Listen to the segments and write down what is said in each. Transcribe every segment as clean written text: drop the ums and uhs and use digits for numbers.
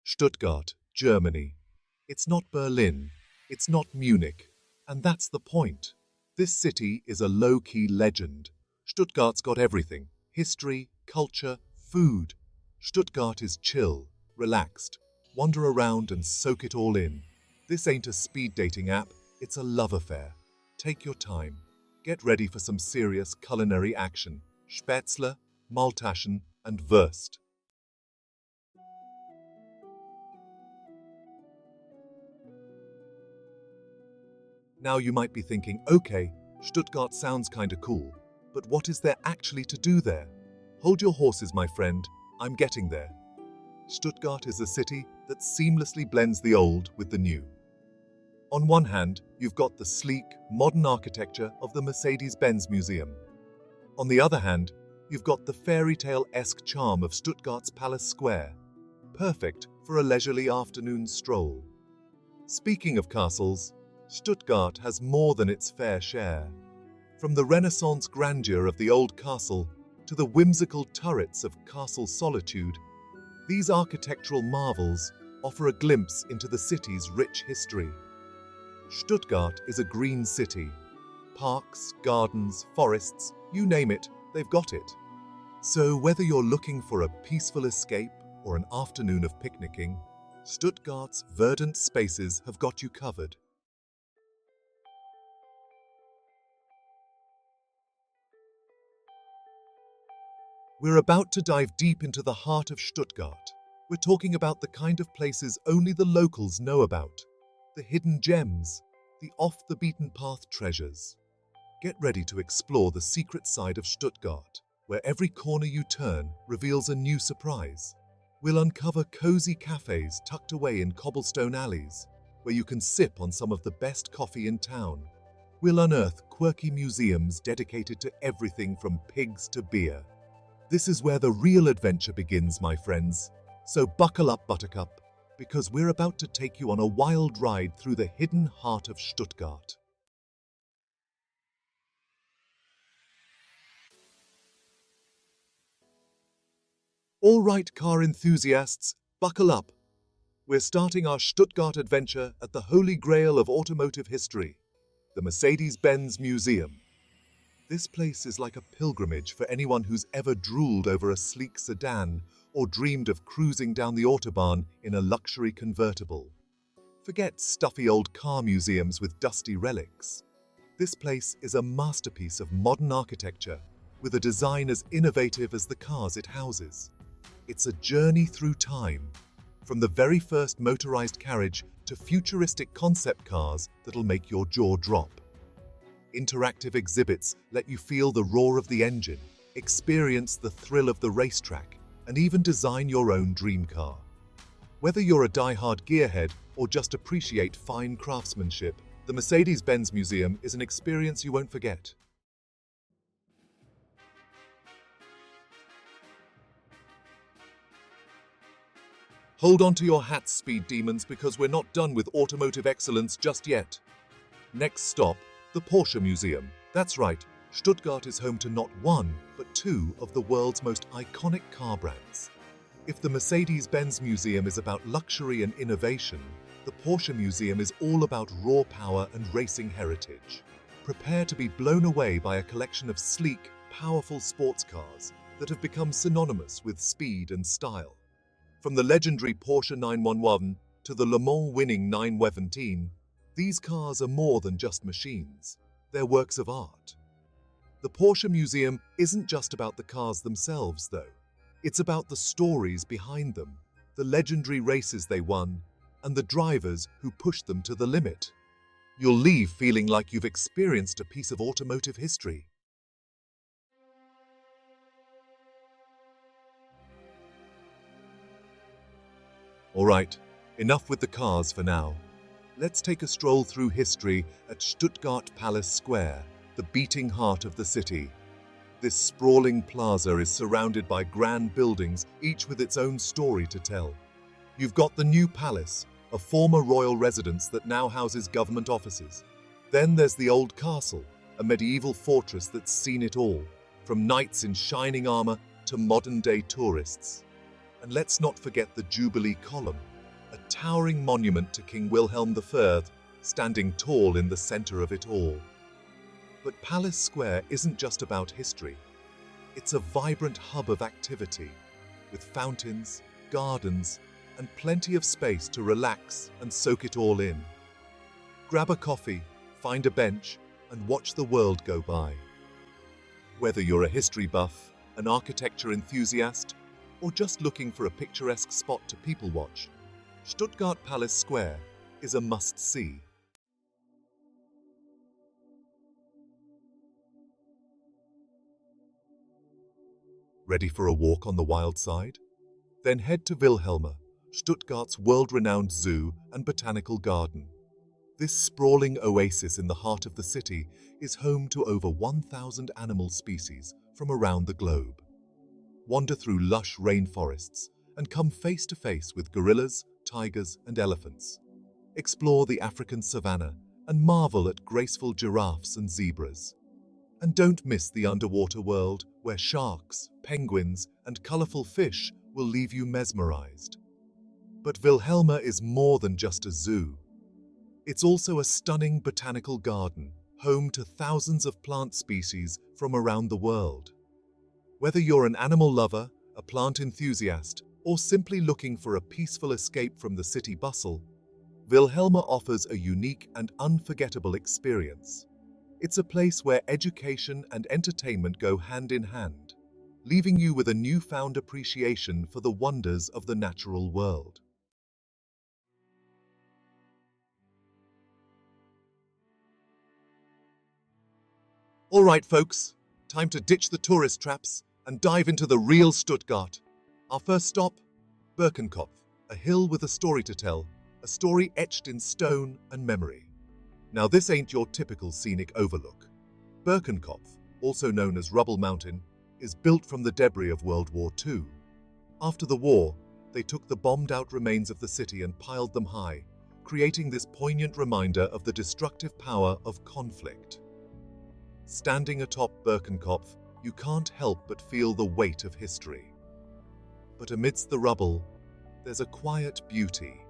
Stuttgart, Germany. It's not Berlin, it's not Munich, and that's the point. This city is a low-key legend. Stuttgart's got everything: history, culture, food. Stuttgart is chill, relaxed. Wander around and soak it all in. This ain't a speed dating app, it's a love affair. Take your time. Get ready for some serious culinary action. Spätzle, Maultaschen, and Wurst. Now you might be thinking, okay, Stuttgart sounds kinda cool, but what is there actually to do there? Hold your horses, my friend, I'm getting there. Stuttgart is a city that seamlessly blends the old with the new. On one hand, you've got the sleek, modern architecture of the Mercedes-Benz Museum. On the other hand, you've got the fairy tale-esque charm of Stuttgart's Palace Square, perfect for a leisurely afternoon stroll. Speaking of castles, Stuttgart has more than its fair share. From the Renaissance grandeur of the old castle to the whimsical turrets of Castle Solitude, these architectural marvels offer a glimpse into the city's rich history. Stuttgart is a green city. Parks, gardens, forests, you name it, they've got it. So whether you're looking for a peaceful escape or an afternoon of picnicking, Stuttgart's verdant spaces have got you covered. We're about to dive deep into the heart of Stuttgart. We're talking about the kind of places only the locals know about. The hidden gems, the off-the-beaten-path treasures. Get ready to explore the secret side of Stuttgart, where every corner you turn reveals a new surprise. We'll uncover cozy cafes tucked away in cobblestone alleys, where you can sip on some of the best coffee in town. We'll unearth quirky museums dedicated to everything from pigs to beer. This is where the real adventure begins, my friends. So buckle up, Buttercup, because we're about to take you on a wild ride through the hidden heart of Stuttgart. All right, car enthusiasts, buckle up. We're starting our Stuttgart adventure at the holy grail of automotive history, the Mercedes-Benz Museum. This place is like a pilgrimage for anyone who's ever drooled over a sleek sedan or dreamed of cruising down the Autobahn in a luxury convertible. Forget stuffy old car museums with dusty relics. This place is a masterpiece of modern architecture with a design as innovative as the cars it houses. It's a journey through time, from the very first motorized carriage to futuristic concept cars that'll make your jaw drop. Interactive exhibits let you feel the roar of the engine, experience the thrill of the racetrack, and even design your own dream car. Whether you're a die-hard gearhead or just appreciate fine craftsmanship, the Mercedes-Benz Museum is an experience you won't forget. Hold on to your hats, speed demons, because we're not done with automotive excellence just yet. Next stop, the Porsche Museum. That's right, Stuttgart is home to not one, but two of the world's most iconic car brands. If the Mercedes-Benz Museum is about luxury and innovation, the Porsche Museum is all about raw power and racing heritage. Prepare to be blown away by a collection of sleek, powerful sports cars that have become synonymous with speed and style. From the legendary Porsche 911 to the Le Mans-winning 917, these cars are more than just machines. They're works of art. The Porsche Museum isn't just about the cars themselves, though. It's about the stories behind them, the legendary races they won, and the drivers who pushed them to the limit. You'll leave feeling like you've experienced a piece of automotive history. All right, enough with the cars for now. Let's take a stroll through history at Stuttgart Palace Square, the beating heart of the city. This sprawling plaza is surrounded by grand buildings, each with its own story to tell. You've got the new palace, a former royal residence that now houses government offices. Then there's the old castle, a medieval fortress that's seen it all, from knights in shining armor to modern-day tourists. And let's not forget the Jubilee Column, a towering monument to King Wilhelm III, standing tall in the center of it all. But Palace Square isn't just about history. It's a vibrant hub of activity, with fountains, gardens, and plenty of space to relax and soak it all in. Grab a coffee, find a bench, and watch the world go by. Whether you're a history buff, an architecture enthusiast, or just looking for a picturesque spot to people watch, Stuttgart Palace Square is a must-see. Ready for a walk on the wild side? Then head to Wilhelma, Stuttgart's world-renowned zoo and botanical garden. This sprawling oasis in the heart of the city is home to over 1,000 animal species from around the globe. Wander through lush rainforests and come face to face with gorillas, tigers, and elephants. Explore the African savanna and marvel at graceful giraffes and zebras. And don't miss the underwater world where sharks, penguins, and colorful fish will leave you mesmerized. But Wilhelma is more than just a zoo. It's also a stunning botanical garden, home to thousands of plant species from around the world. Whether you're an animal lover, a plant enthusiast, or simply looking for a peaceful escape from the city bustle, Wilhelma offers a unique and unforgettable experience. It's a place where education and entertainment go hand in hand, leaving you with a newfound appreciation for the wonders of the natural world. All right, folks, time to ditch the tourist traps and dive into the real Stuttgart. Our first stop, Birkenkopf, a hill with a story to tell, a story etched in stone and memory. Now, this ain't your typical scenic overlook. Birkenkopf, also known as Rubble Mountain, is built from the debris of World War II. After the war, they took the bombed-out remains of the city and piled them high, creating this poignant reminder of the destructive power of conflict. Standing atop Birkenkopf, you can't help but feel the weight of history. But amidst the rubble, there's a quiet beauty.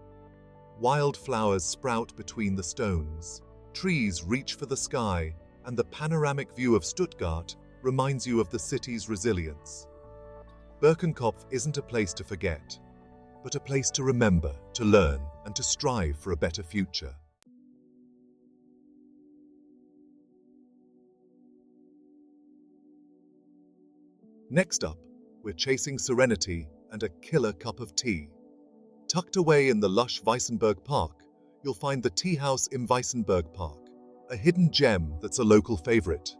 Wildflowers sprout between the stones, trees reach for the sky, and the panoramic view of Stuttgart reminds you of the city's resilience. Birkenkopf isn't a place to forget, but a place to remember, to learn, and to strive for a better future. Next up, we're chasing serenity and a killer cup of tea. Tucked away in the lush Weissenberg Park, you'll find the tea house im Weissenberg Park, a hidden gem that's a local favorite.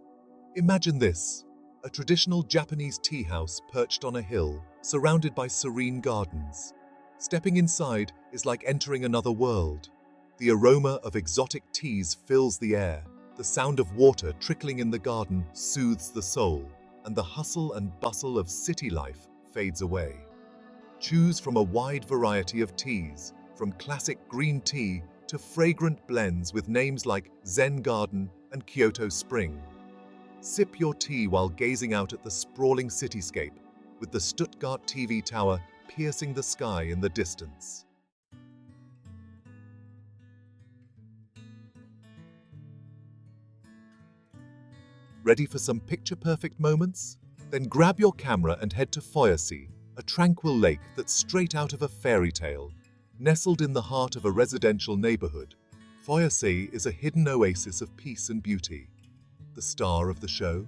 Imagine this, a traditional Japanese tea house perched on a hill, surrounded by serene gardens. Stepping inside is like entering another world. The aroma of exotic teas fills the air, the sound of water trickling in the garden soothes the soul, and the hustle and bustle of city life fades away. Choose from a wide variety of teas, from classic green tea to fragrant blends with names like Zen Garden and Kyoto Spring. Sip your tea while gazing out at the sprawling cityscape, with the Stuttgart TV tower piercing the sky in the distance. Ready for some picture-perfect moments? Then grab your camera and head to Foyersee, a tranquil lake that's straight out of a fairy tale. Nestled in the heart of a residential neighborhood, Foyersee is a hidden oasis of peace and beauty. The star of the show?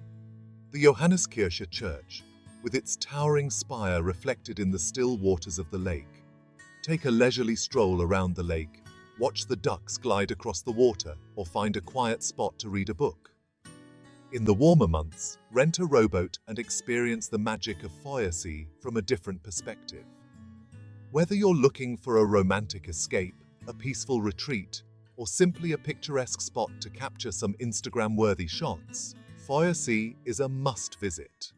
The Johanneskirche Church, with its towering spire reflected in the still waters of the lake. Take a leisurely stroll around the lake, watch the ducks glide across the water, or find a quiet spot to read a book. In the warmer months, rent a rowboat and experience the magic of Foyersee from a different perspective. Whether you're looking for a romantic escape, a peaceful retreat, or simply a picturesque spot to capture some Instagram-worthy shots, Foyersee is a must-visit.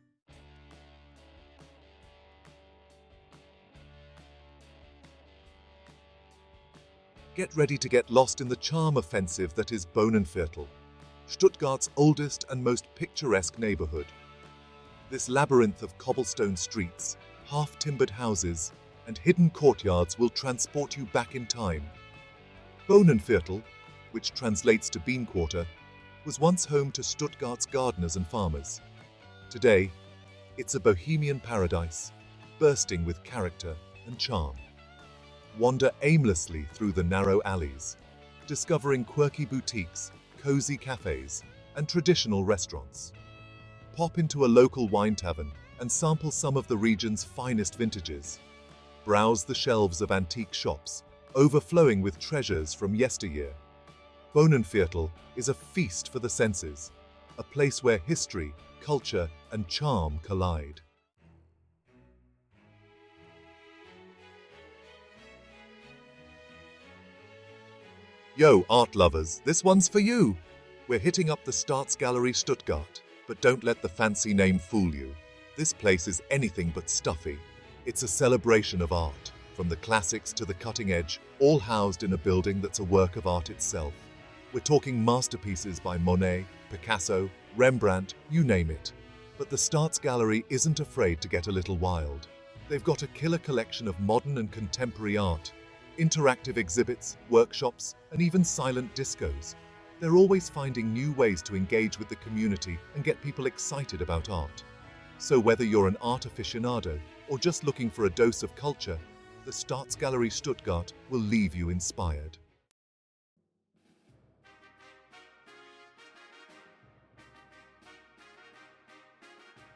Get ready to get lost in the charm offensive that is Bohnenviertel, Stuttgart's oldest and most picturesque neighborhood. This labyrinth of cobblestone streets, half-timbered houses, and hidden courtyards will transport you back in time. Bohnenviertel, which translates to bean quarter, was once home to Stuttgart's gardeners and farmers. Today, it's a bohemian paradise, bursting with character and charm. Wander aimlessly through the narrow alleys, discovering quirky boutiques, cozy cafes, and traditional restaurants. Pop into a local wine tavern and sample some of the region's finest vintages. Browse the shelves of antique shops, overflowing with treasures from yesteryear. Bohnenviertel is a feast for the senses, a place where history, culture, and charm collide. Yo, art lovers, this one's for you! We're hitting up the Staatsgalerie Stuttgart, but don't let the fancy name fool you. This place is anything but stuffy. It's a celebration of art, from the classics to the cutting edge, all housed in a building that's a work of art itself. We're talking masterpieces by Monet, Picasso, Rembrandt, you name it. But the Staatsgalerie isn't afraid to get a little wild. They've got a killer collection of modern and contemporary art, interactive exhibits, workshops, and even silent discos. They're always finding new ways to engage with the community and get people excited about art. So whether you're an art aficionado or just looking for a dose of culture, the Staatsgalerie Stuttgart will leave you inspired.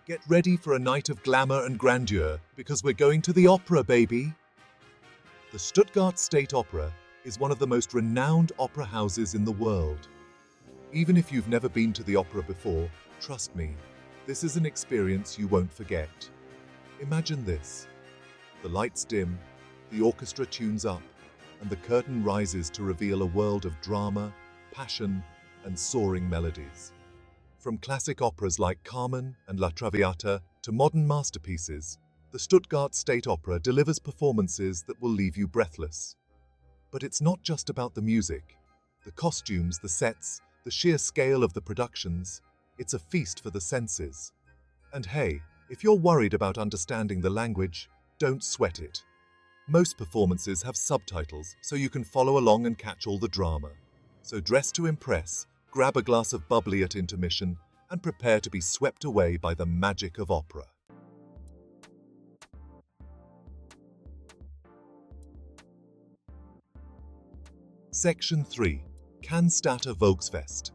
Get ready for a night of glamour and grandeur, because we're going to the opera, baby! The Stuttgart State Opera is one of the most renowned opera houses in the world. Even if you've never been to the opera before, trust me, this is an experience you won't forget. Imagine this. The lights dim, the orchestra tunes up, and the curtain rises to reveal a world of drama, passion, and soaring melodies. From classic operas like Carmen and La Traviata to modern masterpieces, the Stuttgart State Opera delivers performances that will leave you breathless. But it's not just about the music, the costumes, the sets, the sheer scale of the productions. It's a feast for the senses. And hey, if you're worried about understanding the language, don't sweat it. Most performances have subtitles, so you can follow along and catch all the drama. So dress to impress, grab a glass of bubbly at intermission, and prepare to be swept away by the magic of opera. Section 3. Cannstatter Volksfest.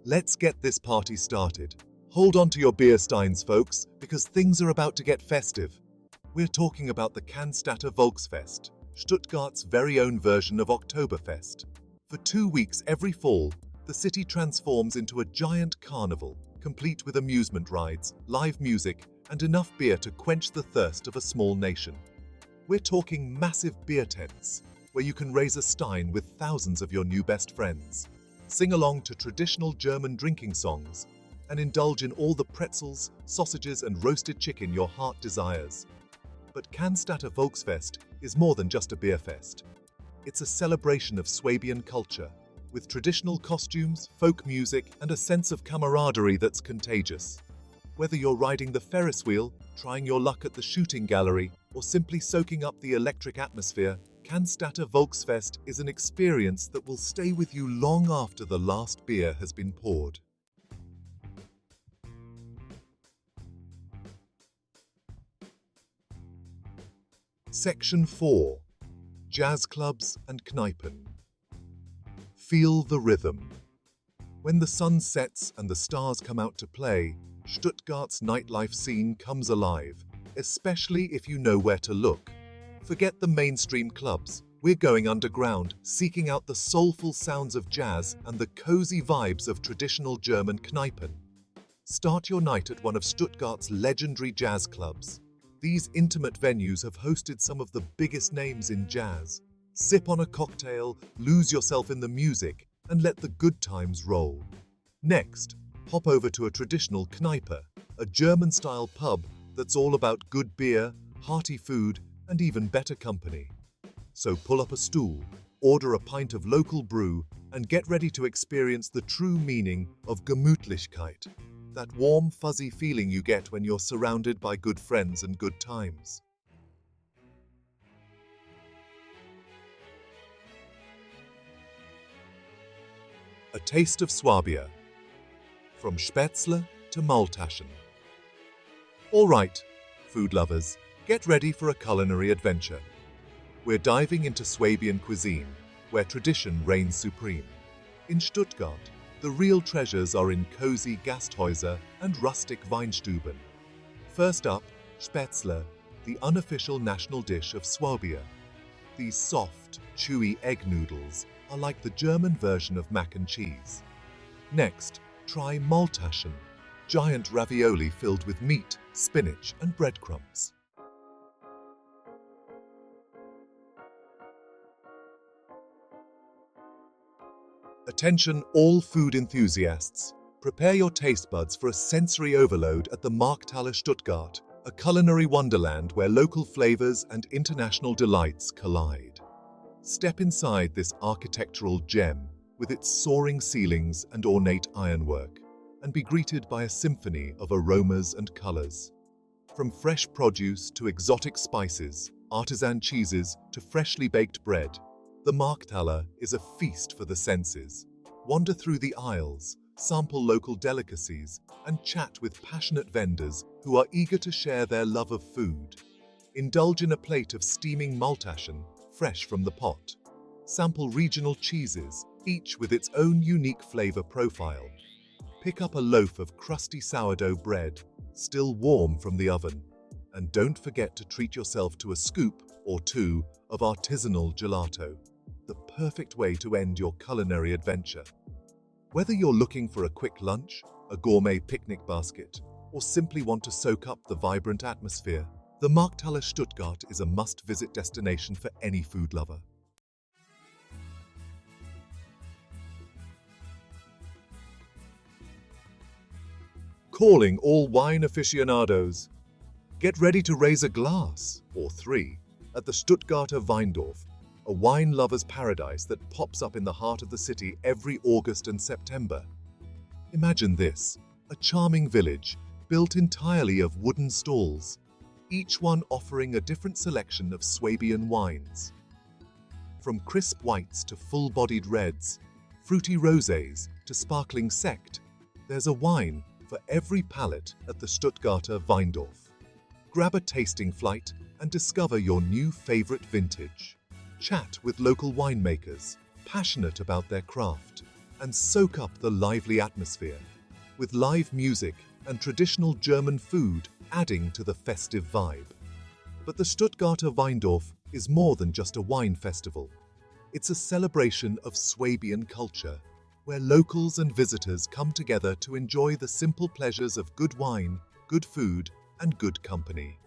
Let's get this party started. Hold on to your beer steins, folks, because things are about to get festive. We're talking about the Cannstatter Volksfest, Stuttgart's very own version of Oktoberfest. For 2 weeks every fall, the city transforms into a giant carnival, complete with amusement rides, live music, and enough beer to quench the thirst of a small nation. We're talking massive beer tents, where you can raise a stein with thousands of your new best friends, sing along to traditional German drinking songs, and indulge in all the pretzels, sausages, and roasted chicken your heart desires. But Cannstatter Volksfest is more than just a beer fest. It's a celebration of Swabian culture, with traditional costumes, folk music, and a sense of camaraderie that's contagious. Whether you're riding the Ferris wheel, trying your luck at the shooting gallery, or simply soaking up the electric atmosphere, Cannstatter Volksfest is an experience that will stay with you long after the last beer has been poured. Section 4. Jazz clubs and Kneipen. Feel the rhythm. When the sun sets and the stars come out to play, Stuttgart's nightlife scene comes alive, especially if you know where to look. Forget the mainstream clubs. We're going underground, seeking out the soulful sounds of jazz and the cozy vibes of traditional German Kneipen. Start your night at one of Stuttgart's legendary jazz clubs. These intimate venues have hosted some of the biggest names in jazz. Sip on a cocktail, lose yourself in the music, and let the good times roll. Next, hop over to a traditional Kneipe, a German-style pub that's all about good beer, hearty food, and even better company. So pull up a stool, order a pint of local brew, and get ready to experience the true meaning of Gemütlichkeit, that warm, fuzzy feeling you get when you're surrounded by good friends and good times. A taste of Swabia. From Spätzle to Maultaschen. All right, food lovers, get ready for a culinary adventure. We're diving into Swabian cuisine, where tradition reigns supreme. In Stuttgart, the real treasures are in cozy Gasthäuser and rustic Weinstuben. First up, Spätzle, the unofficial national dish of Swabia. These soft, chewy egg noodles are like the German version of mac and cheese. Next, try Maultaschen, giant ravioli filled with meat, spinach and breadcrumbs. Attention all food enthusiasts, prepare your taste buds for a sensory overload at the Markthalle Stuttgart, a culinary wonderland where local flavors and international delights collide. Step inside this architectural gem with its soaring ceilings and ornate ironwork, and be greeted by a symphony of aromas and colors. From fresh produce to exotic spices, artisan cheeses to freshly baked bread, the Markthalle is a feast for the senses. Wander through the aisles, sample local delicacies, and chat with passionate vendors who are eager to share their love of food. Indulge in a plate of steaming Maultaschen, fresh from the pot. Sample regional cheeses, each with its own unique flavor profile. Pick up a loaf of crusty sourdough bread, still warm from the oven. And don't forget to treat yourself to a scoop or two of artisanal gelato, the perfect way to end your culinary adventure. Whether you're looking for a quick lunch, a gourmet picnic basket, or simply want to soak up the vibrant atmosphere, the Markthalle Stuttgart is a must-visit destination for any food lover. Calling all wine aficionados. Get ready to raise a glass, or three, at the Stuttgarter Weindorf, a wine lover's paradise that pops up in the heart of the city every August and September. Imagine this, a charming village built entirely of wooden stalls, each one offering a different selection of Swabian wines. From crisp whites to full-bodied reds, fruity rosés to sparkling sekt, there's a wine for every palate at the Stuttgarter Weindorf. Grab a tasting flight and discover your new favorite vintage. Chat with local winemakers, passionate about their craft, and soak up the lively atmosphere, with live music and traditional German food adding to the festive vibe. But the Stuttgarter Weindorf is more than just a wine festival. It's a celebration of Swabian culture, where locals and visitors come together to enjoy the simple pleasures of good wine, good food, and good company.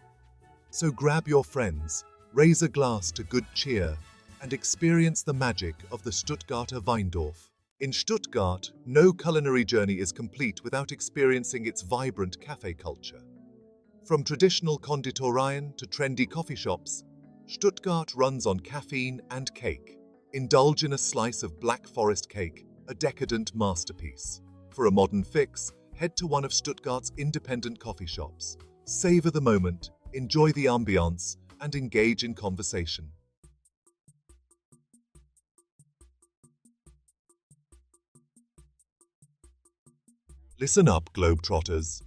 So grab your friends, raise a glass to good cheer, and experience the magic of the Stuttgarter Weindorf. In Stuttgart, no culinary journey is complete without experiencing its vibrant cafe culture. From traditional Konditoreien to trendy coffee shops, Stuttgart runs on caffeine and cake. Indulge in a slice of Black Forest cake, a decadent masterpiece. For a modern fix, head to one of Stuttgart's independent coffee shops. Savor the moment, enjoy the ambiance, and engage in conversation. Listen up, Globetrotters.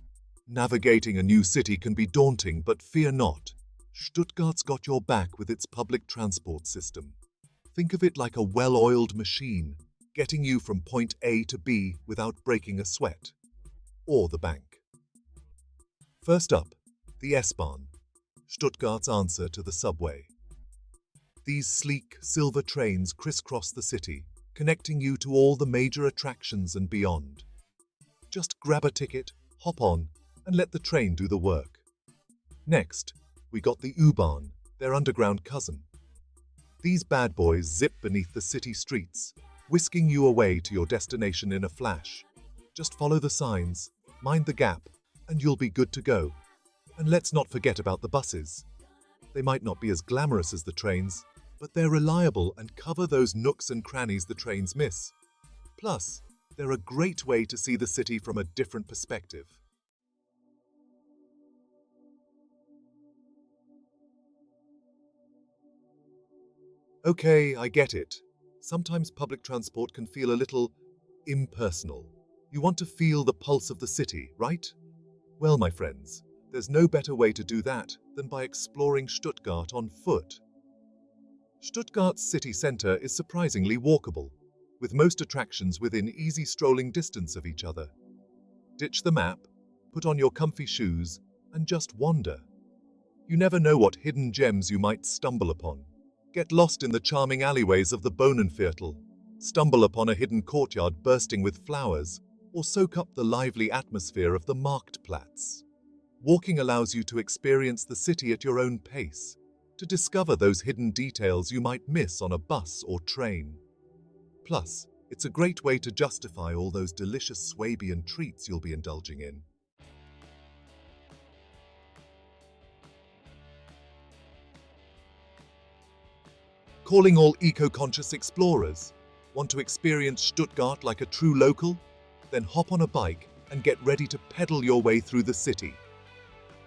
Navigating a new city can be daunting, but fear not. Stuttgart's got your back with its public transport system. Think of it like a well-oiled machine, getting you from point A to B without breaking a sweat. Or the bank. First up, the S-Bahn, Stuttgart's answer to the subway. These sleek, silver trains crisscross the city, connecting you to all the major attractions and beyond. Just grab a ticket, hop on, and let the train do the work. Next, we got the U-Bahn, their underground cousin. These bad boys zip beneath the city streets, whisking you away to your destination in a flash. Just follow the signs, mind the gap, and you'll be good to go. And let's not forget about the buses. They might not be as glamorous as the trains, but they're reliable and cover those nooks and crannies the trains miss. Plus, they're a great way to see the city from a different perspective. Okay, I get it. Sometimes public transport can feel a little impersonal. You want to feel the pulse of the city, right? Well, my friends, there's no better way to do that than by exploring Stuttgart on foot. Stuttgart's city centre is surprisingly walkable, with most attractions within easy strolling distance of each other. Ditch the map, put on your comfy shoes, and just wander. You never know what hidden gems you might stumble upon. Get lost in the charming alleyways of the Bohnenviertel, stumble upon a hidden courtyard bursting with flowers, or soak up the lively atmosphere of the Marktplatz. Walking allows you to experience the city at your own pace, to discover those hidden details you might miss on a bus or train. Plus, it's a great way to justify all those delicious Swabian treats you'll be indulging in. Calling all eco-conscious explorers. Want to experience Stuttgart like a true local? Then hop on a bike and get ready to pedal your way through the city.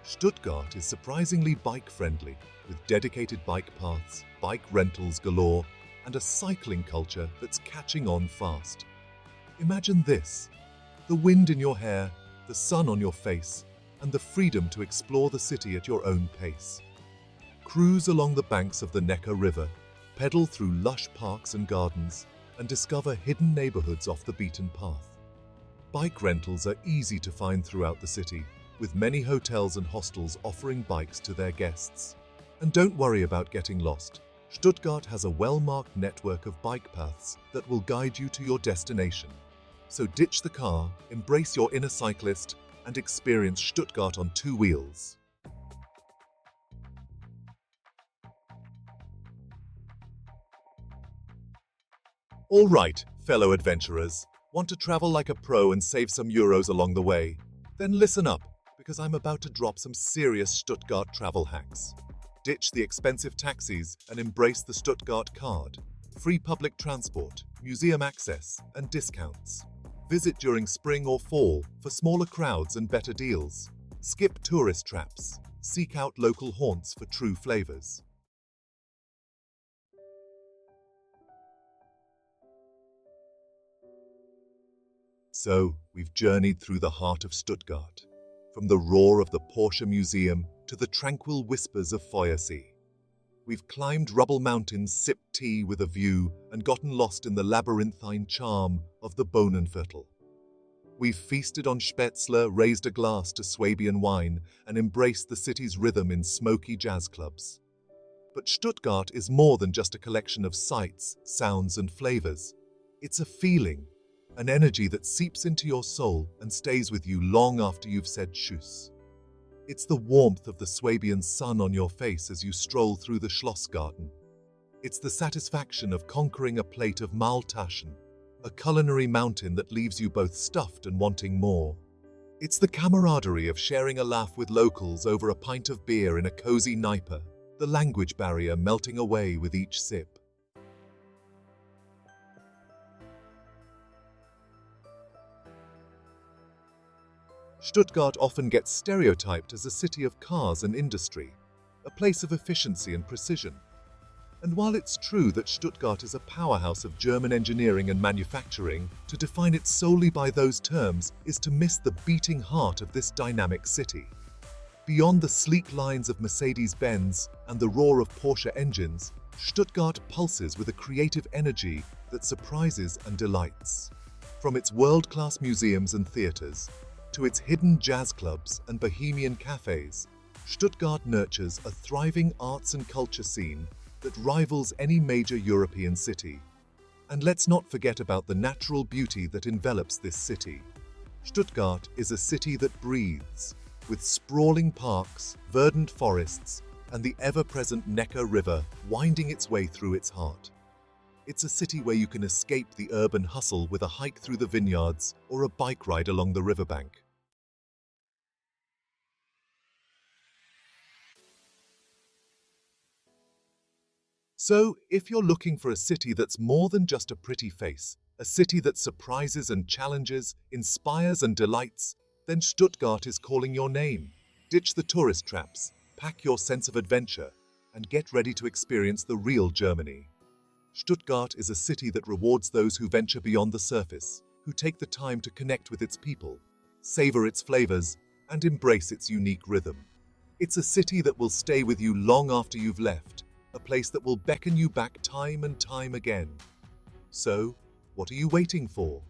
Stuttgart is surprisingly bike-friendly, with dedicated bike paths, bike rentals galore, and a cycling culture that's catching on fast. Imagine this: the wind in your hair, the sun on your face, and the freedom to explore the city at your own pace. Cruise along the banks of the Neckar River, pedal through lush parks and gardens, and discover hidden neighborhoods off the beaten path. Bike rentals are easy to find throughout the city, with many hotels and hostels offering bikes to their guests. And don't worry about getting lost. Stuttgart has a well-marked network of bike paths that will guide you to your destination. So ditch the car, embrace your inner cyclist, and experience Stuttgart on two wheels. All right, fellow adventurers, want to travel like a pro and save some euros along the way? Then listen up, because I'm about to drop some serious Stuttgart travel hacks. Ditch the expensive taxis and embrace the Stuttgart card. Free public transport, museum access, and discounts. Visit during spring or fall for smaller crowds and better deals. Skip tourist traps. Seek out local haunts for true flavors. So, we've journeyed through the heart of Stuttgart, from the roar of the Porsche Museum to the tranquil whispers of Feuersee. We've climbed rubble mountains, sipped tea with a view, and gotten lost in the labyrinthine charm of the Bohnenviertel. We've feasted on Spätzle, raised a glass to Swabian wine, and embraced the city's rhythm in smoky jazz clubs. But Stuttgart is more than just a collection of sights, sounds, and flavors. It's a feeling, an energy that seeps into your soul and stays with you long after you've said tschüss. It's the warmth of the Swabian sun on your face as you stroll through the Schlossgarten. It's the satisfaction of conquering a plate of Maultaschen, a culinary mountain that leaves you both stuffed and wanting more. It's the camaraderie of sharing a laugh with locals over a pint of beer in a cozy Kneipe, the language barrier melting away with each sip. Stuttgart often gets stereotyped as a city of cars and industry, a place of efficiency and precision. And while it's true that Stuttgart is a powerhouse of German engineering and manufacturing, to define it solely by those terms is to miss the beating heart of this dynamic city. Beyond the sleek lines of Mercedes-Benz and the roar of Porsche engines, Stuttgart pulses with a creative energy that surprises and delights. From its world-class museums and theaters, to its hidden jazz clubs and bohemian cafes, Stuttgart nurtures a thriving arts and culture scene that rivals any major European city. And let's not forget about the natural beauty that envelops this city. Stuttgart is a city that breathes, with sprawling parks, verdant forests, and the ever-present Neckar River winding its way through its heart. It's a city where you can escape the urban hustle with a hike through the vineyards or a bike ride along the riverbank. So, if you're looking for a city that's more than just a pretty face, a city that surprises and challenges, inspires and delights, then Stuttgart is calling your name. Ditch the tourist traps, pack your sense of adventure, and get ready to experience the real Germany. Stuttgart is a city that rewards those who venture beyond the surface, who take the time to connect with its people, savor its flavors, and embrace its unique rhythm. It's a city that will stay with you long after you've left, a place that will beckon you back time and time again. So, what are you waiting for?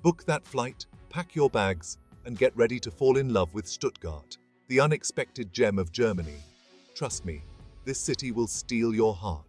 Book that flight, pack your bags, and get ready to fall in love with Stuttgart, the unexpected gem of Germany. Trust me, this city will steal your heart.